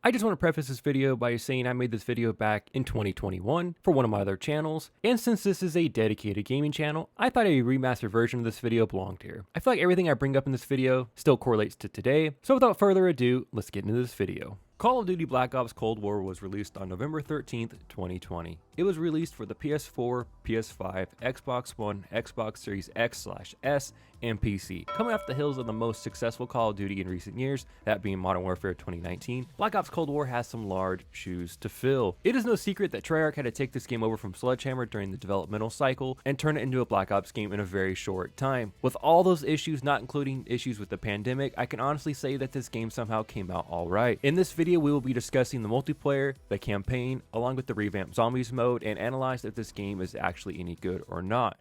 I just want to preface this video by saying I made this video back in 2021 for one of my other channels, and since this is a dedicated gaming channel, I thought a remastered version of this video belonged here. I feel like everything I bring up in this video still correlates to today, so without further ado, let's get into this video. Call of Duty Black Ops Cold War was released on November 13th, 2020. It was released for the PS4, PS5, Xbox One, Xbox Series X/S, and PC. Coming off the heels of the most successful Call of Duty in recent years, that being Modern Warfare 2019, Black Ops Cold War has some large shoes to fill. It is no secret that Treyarch had to take this game over from Sledgehammer during the developmental cycle and turn it into a Black Ops game in a very short time. With all those issues, not including issues with the pandemic, I can honestly say that this game somehow came out alright. In this video, we will be discussing the multiplayer, the campaign, along with the revamped zombies mode, and analyze if this game is actually any good or not.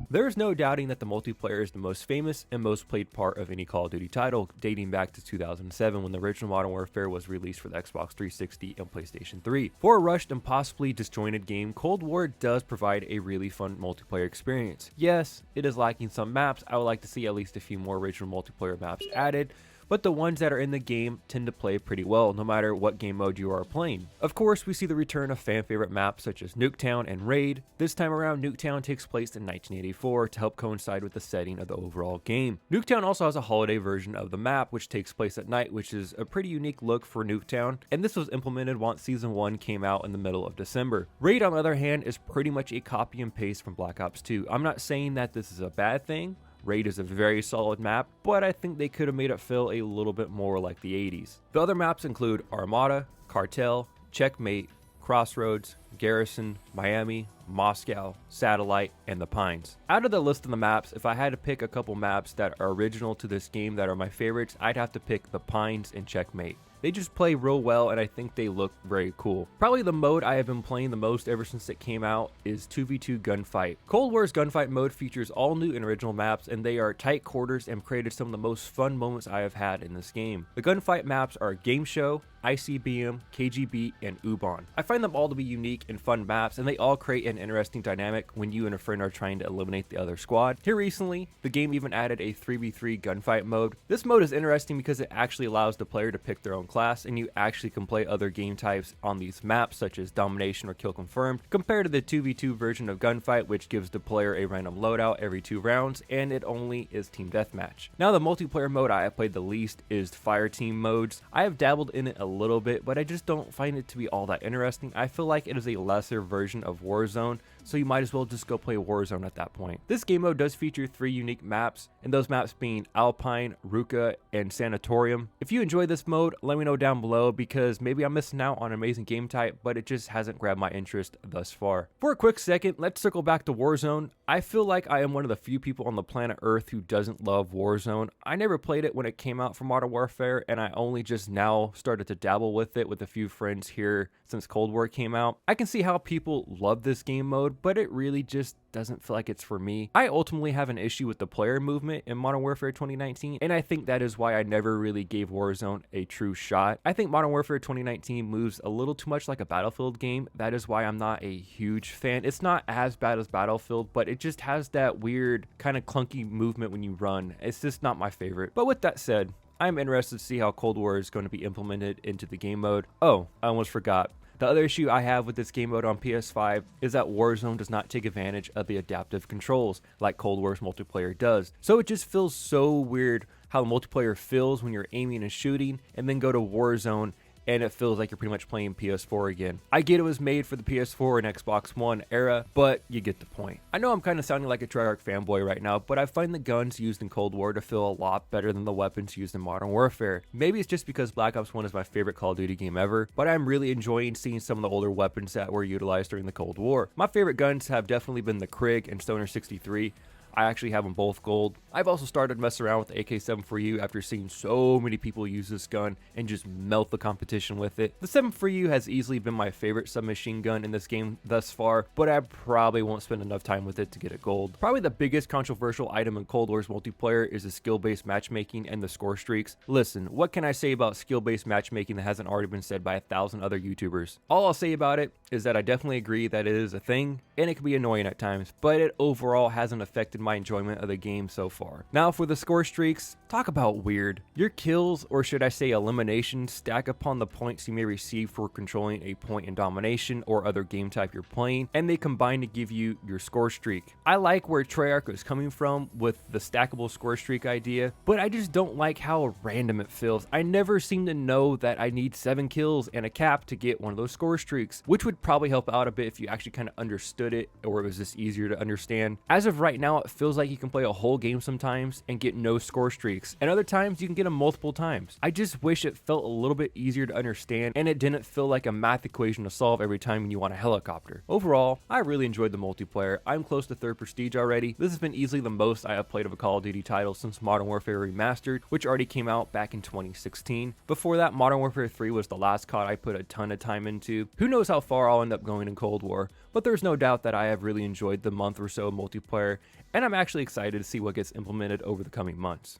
There is no doubting that the multiplayer is the most famous and most played part of any Call of Duty title, dating back to 2007 when the original Modern Warfare was released for the Xbox 360 and PlayStation 3. For a rushed and possibly disjointed game, Cold War does provide a really fun multiplayer experience. Yes, it is lacking some maps. I would like to see at least a few more original multiplayer maps added, but the ones that are in the game tend to play pretty well no matter what game mode you are playing. Of course, we see the return of fan favorite maps such as Nuketown and Raid. This time around, Nuketown takes place in 1984 to help coincide with the setting of the overall game. Nuketown also has a holiday version of the map which takes place at night, which is a pretty unique look for Nuketown, and this was implemented once Season 1 came out in the middle of December. Raid, on the other hand, is pretty much a copy and paste from Black Ops 2. I'm not saying that this is a bad thing. Raid is a very solid map, but I think they could have made it feel a little bit more like the 80s. The other maps include Armada, Cartel, Checkmate, Crossroads, Garrison, Miami, Moscow, Satellite, and the Pines. Out of the list of the maps, if I had to pick a couple maps that are original to this game that are my favorites, I'd have to pick the Pines and Checkmate. They just play real well and I think they look very cool. Probably the mode I have been playing the most ever since it came out is 2v2 Gunfight. Cold War's Gunfight mode features all new and original maps, and they are tight quarters and created some of the most fun moments I have had in this game. The Gunfight maps are Game Show, ICBM, KGB, and Ubon. I find them all to be unique and fun maps, and they all create an interesting dynamic when you and a friend are trying to eliminate the other squad. Here recently, the game even added a 3v3 gunfight mode. This mode is interesting because it actually allows the player to pick their own class, and you actually can play other game types on these maps such as Domination or Kill Confirmed, compared to the 2v2 version of Gunfight, which gives the player a random loadout every 2 rounds, and it only is team deathmatch. Now, the multiplayer mode I have played the least is Fire Team modes. I have dabbled in it a little bit, but I just don't find it to be all that interesting. I feel like it is a lesser version of Warzone, so you might as well just go play Warzone at that point. This game mode does feature 3 unique maps, and those maps being Alpine, Ruka, and Sanatorium. If you enjoy this mode, let me know down below, because maybe I'm missing out on an amazing game type, but it just hasn't grabbed my interest thus far. For a quick second, let's circle back to Warzone. I feel like I am one of the few people on the planet Earth who doesn't love Warzone. I never played it when it came out for Modern Warfare, and I only just now started to dabble with it with a few friends here since Cold War came out. I can see how people love this game mode, but it really just doesn't feel like it's for me. I ultimately have an issue with the player movement in Modern Warfare 2019, and I think that is why I never really gave Warzone a true shot. I think Modern Warfare 2019 moves a little too much like a Battlefield game. That is why I'm not a huge fan. It's not as bad as Battlefield, but it just has that weird kind of clunky movement when you run. It's just not my favorite. But with that said, I'm interested to see how Cold War is going to be implemented into the game mode. Oh, I almost forgot. The other issue I have with this game mode on PS5 is that Warzone does not take advantage of the adaptive controls like Cold War's multiplayer does. So it just feels so weird how multiplayer feels when you're aiming and shooting, and then go to Warzone and it feels like you're pretty much playing PS4 again. I get it was made for the PS4 and Xbox One era, but you get the point. I know I'm kind of sounding like a Treyarch fanboy right now, but I find the guns used in Cold War to feel a lot better than the weapons used in Modern Warfare. Maybe it's just because Black Ops 1 is my favorite Call of Duty game ever, but I'm really enjoying seeing some of the older weapons that were utilized during the Cold War. My favorite guns have definitely been the Krig and Stoner 63. I actually have them both gold. I've also started messing around with the AK-7 after seeing so many people use this gun and just melt the competition with it. The 7 has easily been my favorite submachine gun in this game thus far, but I probably won't spend enough time with it to get it gold. Probably the biggest controversial item in Cold War's multiplayer is the skill-based matchmaking and the score streaks. Listen, what can I say about skill-based matchmaking that hasn't already been said by 1,000 other YouTubers? All I'll say about it is that I definitely agree that it is a thing, and it can be annoying at times, but it overall hasn't affected my enjoyment of the game so far. Now for the score streaks, talk about weird. Your kills, or should I say eliminations, stack upon the points you may receive for controlling a point in domination or other game type you're playing, and they combine to give you your score streak. I like where Treyarch is coming from with the stackable score streak idea, but I just don't like how random it feels. I never seem to know that I need 7 kills and a cap to get one of those score streaks, which would probably help out a bit if you actually kind of understood it, or it was just easier to understand. As of right now, it feels like you can play a whole game sometimes and get no score streaks, and other times you can get them multiple times. I just wish it felt a little bit easier to understand and it didn't feel like a math equation to solve every time you want a helicopter. Overall, I really enjoyed the multiplayer. I'm close to 3rd prestige already. This has been easily the most I have played of a Call of Duty title since Modern Warfare Remastered, which already came out back in 2016. Before that, Modern Warfare 3 was the last COD I put a ton of time into. Who knows how far I'll end up going in Cold War, but there's no doubt that I have really enjoyed the month or so of multiplayer, and I'm actually excited to see what gets implemented over the coming months.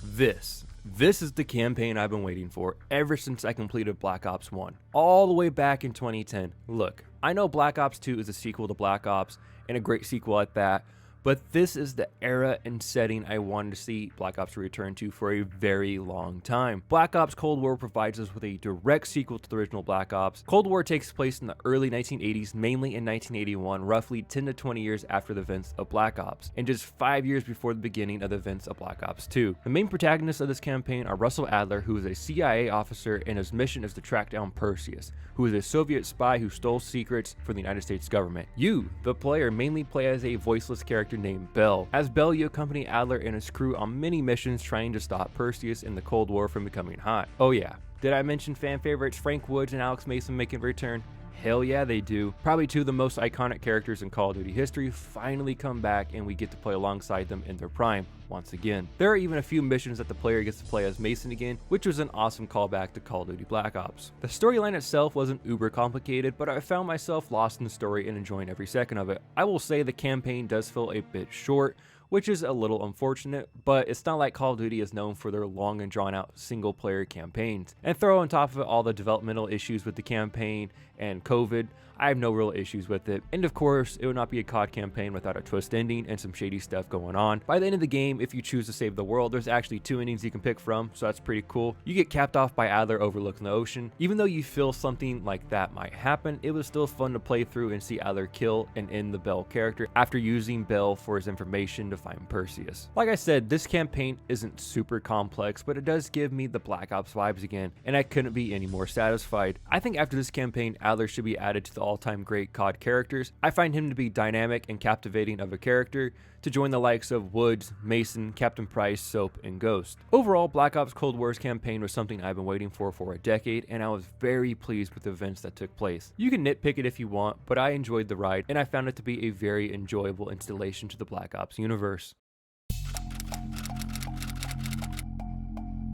This is the campaign I've been waiting for ever since I completed Black Ops 1, all the way back in 2010. Look, I know Black Ops 2 is a sequel to Black Ops, and a great sequel at that, but this is the era and setting I wanted to see Black Ops return to for a very long time. Black Ops Cold War provides us with a direct sequel to the original Black Ops. Cold War takes place in the early 1980s, mainly in 1981, roughly 10 to 20 years after the events of Black Ops, and just 5 years before the beginning of the events of Black Ops 2. The main protagonists of this campaign are Russell Adler, who is a CIA officer, and his mission is to track down Perseus, who is a Soviet spy who stole secrets for the United States government. You, the player, mainly play as a voiceless character named Bell. As Bell, you accompany Adler and his crew on many missions trying to stop Perseus in the Cold War from becoming hot. Oh yeah, did I mention fan favorites Frank Woods and Alex Mason making a return? Hell yeah, they do. Probably 2 of the most iconic characters in Call of Duty history finally come back, and we get to play alongside them in their prime once again. There are even a few missions that the player gets to play as Mason again, which was an awesome callback to Call of Duty Black Ops. The storyline itself wasn't uber complicated, but I found myself lost in the story and enjoying every second of it. I will say the campaign does feel a bit short, which is a little unfortunate, but it's not like Call of Duty is known for their long and drawn out single player campaigns. And throw on top of it all the developmental issues with the campaign and COVID, I have no real issues with it. And of course, it would not be a COD campaign without a twist ending and some shady stuff going on. By the end of the game, if you choose to save the world, there's actually 2 endings you can pick from, so that's pretty cool. You get capped off by Adler overlooking the ocean. Even though you feel something like that might happen, it was still fun to play through and see Adler kill and end the Bell character after using Bell for his information to find Perseus. Like I said, this campaign isn't super complex, but it does give me the Black Ops vibes again, and I couldn't be any more satisfied. I think after this campaign, Adler should be added to the all-time great COD characters. I find him to be dynamic and captivating of a character to join the likes of Woods, Mason, Captain Price, Soap, and Ghost. Overall, Black Ops Cold War's campaign was something I've been waiting for a decade, and I was very pleased with the events that took place. You can nitpick it if you want, but I enjoyed the ride, and I found it to be a very enjoyable installation to the Black Ops universe.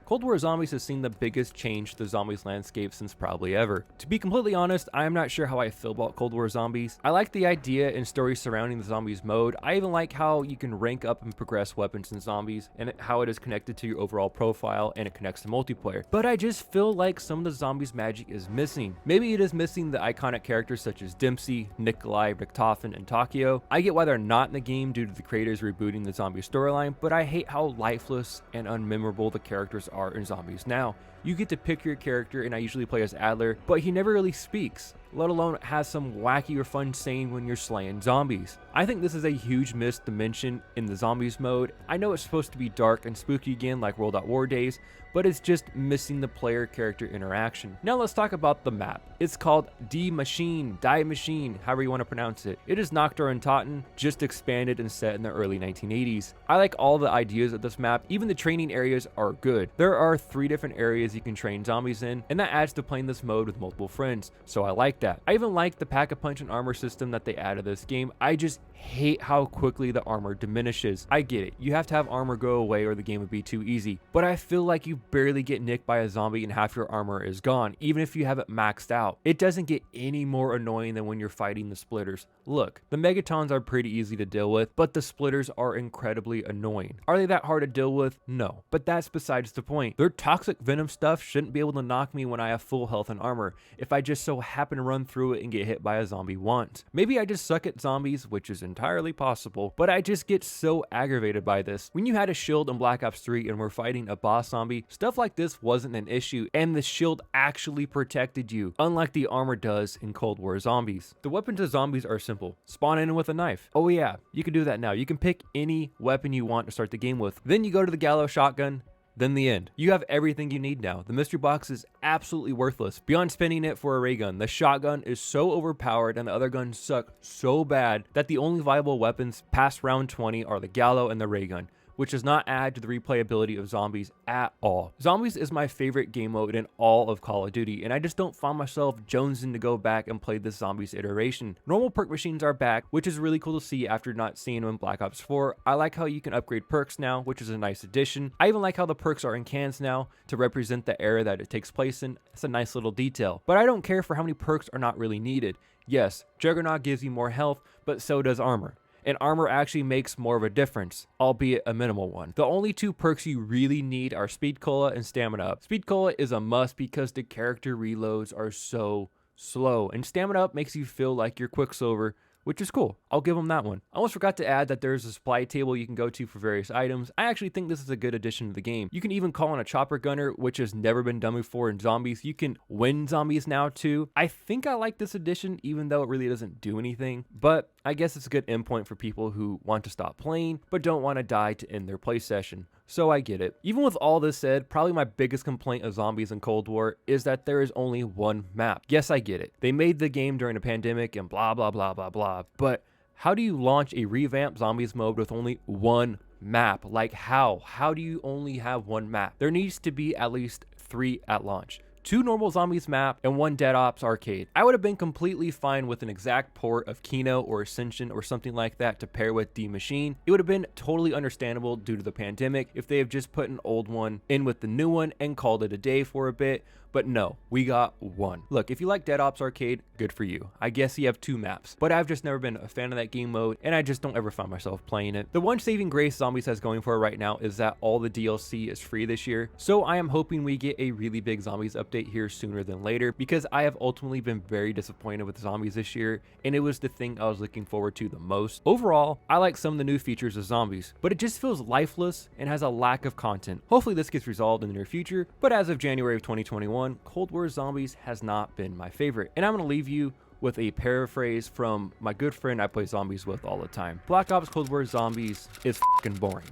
Cold War Zombies has seen the biggest change to the zombies landscape since probably ever. To be completely honest, I am not sure how I feel about Cold War Zombies. I like the idea and story surrounding the zombies mode. I even like how you can rank up and progress weapons in zombies, and how it is connected to your overall profile and it connects to multiplayer. But I just feel like some of the zombies magic is missing. Maybe it is missing the iconic characters such as Dempsey, Nikolai, Richtofen, and Takio. I get why they're not in the game due to the creators rebooting the zombie storyline, but I hate how lifeless and unmemorable the characters are in zombies now. You get to pick your character, and I usually play as Adler, but he never really speaks, let alone has some wacky or fun saying when you're slaying zombies. I think this is a huge missed dimension in the zombies mode. I know it's supposed to be dark and spooky again like World at War days, but it's just missing the player character interaction. Now let's talk about the map. It's called Die Machine, however you want to pronounce it. It is Noctur and Totten, just expanded and set in the early 1980s. I like all the ideas of this map. Even the training areas are good. There are 3 different areas you can train zombies in, and that adds to playing this mode with multiple friends, so I like that. I even like the pack-a-punch and armor system that they added to this game. I just hate how quickly the armor diminishes. I get it, you have to have armor go away or the game would be too easy, but I feel like you barely get nicked by a zombie and half your armor is gone, even if you have it maxed out. It doesn't get any more annoying than when you're fighting the splitters. Look, the Megatons are pretty easy to deal with, but the splitters are incredibly annoying. Are they that hard to deal with? No, but that's besides the point. Their toxic venom stuff shouldn't be able to knock me when I have full health and armor. If I just so happen to run run through it and get hit by a zombie once. Maybe I just suck at zombies, which is entirely possible, but I just get so aggravated by this. When you had a shield in Black Ops 3 and were fighting a boss zombie, stuff like this wasn't an issue, and the shield actually protected you, unlike the armor does in Cold War zombies. The weapons of zombies are simple. Spawn in with a knife. Oh yeah, you can do that now. You can pick any weapon you want to start the game with. Then you go to the gallows shotgun, then the end. You have everything you need now. The mystery box is absolutely worthless. Beyond spending it for a ray gun, the shotgun is so overpowered and the other guns suck so bad that the only viable weapons past round 20 are the gallow and the ray gun, which does not add to the replayability of zombies at all. Zombies is my favorite game mode in all of Call of Duty, and I just don't find myself jonesing to go back and play this zombies iteration. Normal perk machines are back, which is really cool to see after not seeing them in Black Ops 4. I like how you can upgrade perks now, which is a nice addition. I even like how the perks are in cans now to represent the era that it takes place in. It's a nice little detail. But I don't care for how many perks are not really needed. Yes, Juggernaut gives you more health, but so does armor. And armor actually makes more of a difference, albeit a minimal one. The only two perks you really need are Speed Cola and Stamina Up. Speed Cola is a must because the character reloads are so slow, and Stamina Up makes you feel like you're Quicksilver, which is cool. I'll give them that one. I almost forgot to add that there's a supply table you can go to for various items. I actually think this is a good addition to the game. You can even call on a chopper gunner, which has never been done before in zombies. You can win zombies now too. I think I like this addition, even though it really doesn't do anything, but I guess it's a good endpoint for people who want to stop playing, but don't want to die to end their play session. So I get it. Even with all this said, probably my biggest complaint of zombies in Cold War is that there is only one map. Yes, I get it. They made the game during a pandemic and blah, blah, blah, blah, blah. But how do you launch a revamped zombies mode with only one map? Like how? How do you only have one map? There needs to be at least 3 at launch. 2 normal zombies map and 1 Dead Ops arcade. I would have been completely fine with an exact port of Kino or Ascension or something like that to pair with the machine. It would have been totally understandable due to the pandemic if they have just put an old one in with the new one and called it a day for a bit. But no, we got 1. Look, if you like Dead Ops Arcade, good for you. I guess you have 2 maps, but I've just never been a fan of that game mode, and I just don't ever find myself playing it. The one saving grace Zombies has going for it right now is that all the DLC is free this year, so I am hoping we get a really big Zombies update here sooner than later, because I have ultimately been very disappointed with Zombies this year, and it was the thing I was looking forward to the most. Overall, I like some of the new features of Zombies, but it just feels lifeless and has a lack of content. Hopefully this gets resolved in the near future, but as of January of 2021, Cold War Zombies has not been my favorite. And I'm going to leave you with a paraphrase from my good friend I play zombies with all the time. Black Ops Cold War Zombies is f***ing boring.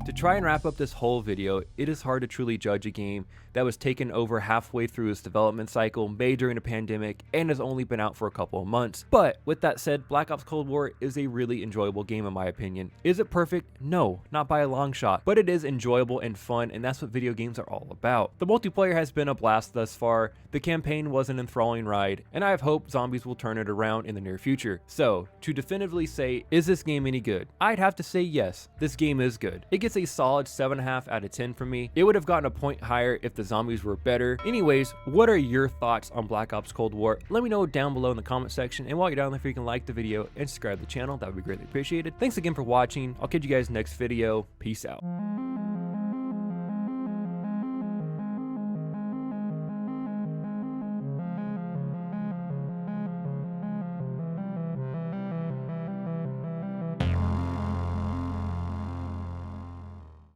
To try and wrap up this whole video, it is hard to truly judge a game that was taken over halfway through its development cycle, made during a pandemic, and has only been out for a couple of months. But with that said, Black Ops Cold War is a really enjoyable game in my opinion. Is it perfect? No, not by a long shot, but it is enjoyable and fun, and that's what video games are all about. The multiplayer has been a blast thus far, the campaign was an enthralling ride, and I have hope Zombies will turn it around in the near future. So, to definitively say, is this game any good? I'd have to say yes, this game is good. It gets a solid 7.5 out of 10 from me. It would have gotten a point higher if the zombies were better. Anyways, what are your thoughts on Black Ops Cold War? Let me know down below in the comment section, and while you're down there, if you can like the video and subscribe to the channel, that would be greatly appreciated. Thanks again for watching. I'll catch you guys next video. Peace out.